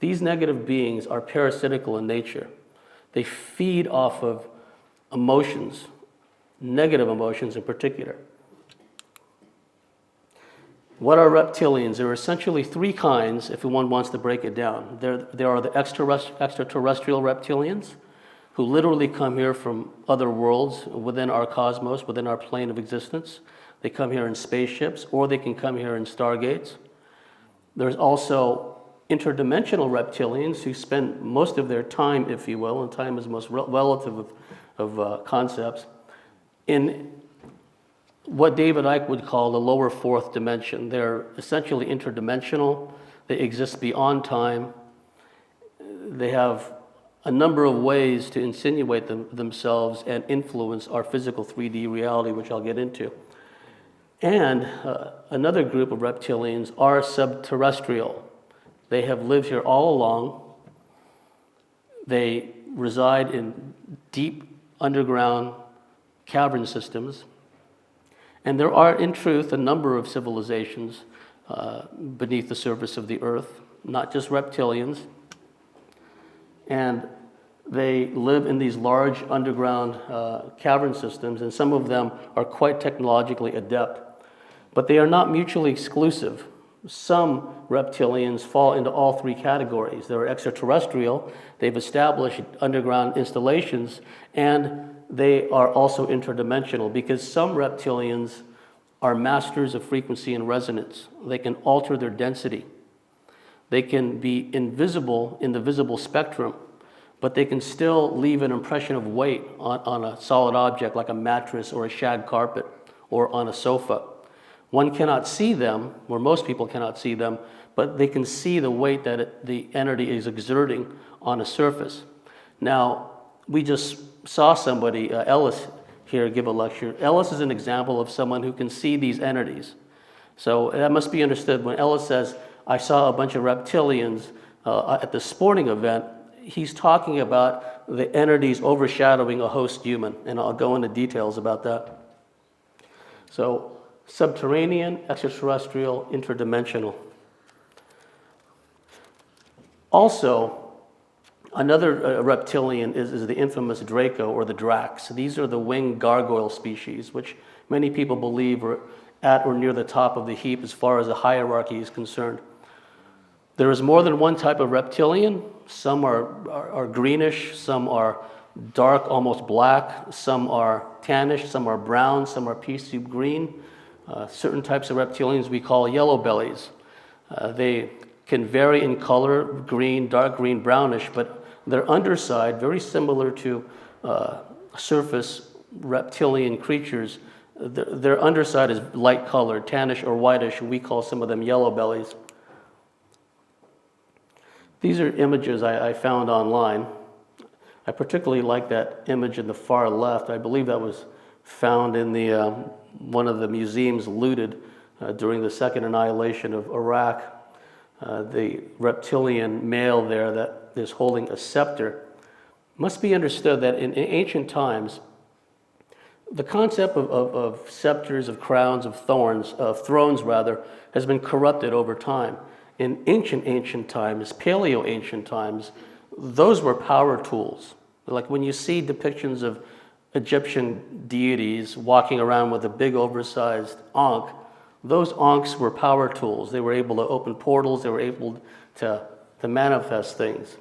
These negative beings are parasitical in nature. They feed off of emotions, negative emotions in particular. What are reptilians? There are essentially three kinds, if one wants to break it down. There are the extraterrestrial reptilians, who literally come here from other worlds within our cosmos, within our plane of existence. They come here in spaceships, or they can come here in stargates. There's also interdimensional reptilians who spend most of their time, if you will, and time is the most relative of concepts, in what David Icke would call the lower fourth dimension. They're essentially interdimensional. They exist beyond time. They have a number of ways to insinuate themselves and influence our physical 3D reality, which I'll get into. And another group of reptilians are subterrestrial. They have lived here all along. They reside in deep underground cavern systems. And there are, in truth, a number of civilizations beneath the surface of the earth, not just reptilians. And they live in these large underground cavern systems, and some of them are quite technologically adept. But they are not mutually exclusive. Some reptilians fall into all three categories. They're extraterrestrial, they've established underground installations, and they are also interdimensional, because some reptilians are masters of frequency and resonance. They can alter their density. They can be invisible in the visible spectrum, but they can still leave an impression of weight on a solid object like a mattress or a shag carpet or on a sofa. One cannot see them, or most people cannot see them, but they can see the weight that the entity is exerting on a surface. Now, we just saw somebody, Ellis, here give a lecture. Ellis is an example of someone who can see these entities. So that must be understood. When Ellis says, I saw a bunch of reptilians at the sporting event, he's talking about the entities overshadowing a host human, and I'll go into details about that. So, subterranean, extraterrestrial, interdimensional. Also, another reptilian is the infamous Draco or the Drax. These are the winged gargoyle species, which many people believe are at or near the top of the heap as far as the hierarchy is concerned. There is more than one type of reptilian. Some are greenish, some are dark, almost black, some are tannish, some are brown, some are pea soup green. Certain types of reptilians we call yellow bellies. They can vary in color, green, dark green, brownish, but their underside, very similar to surface reptilian creatures, their underside is light colored, tannish or whitish, and we call some of them yellow bellies. These are images I found online. I particularly like that image in the far left. I believe that was found in the one of the museums looted during the second annihilation of Iraq. The reptilian male there that is holding a scepter. Must be understood that in ancient times, the concept of scepters, of crowns, of thrones rather, has been corrupted over time. In ancient times, paleo-ancient times, those were power tools. Like when you see depictions of Egyptian deities walking around with a big oversized ankh, those ankhs were power tools. They were able to open portals, they were able to manifest things.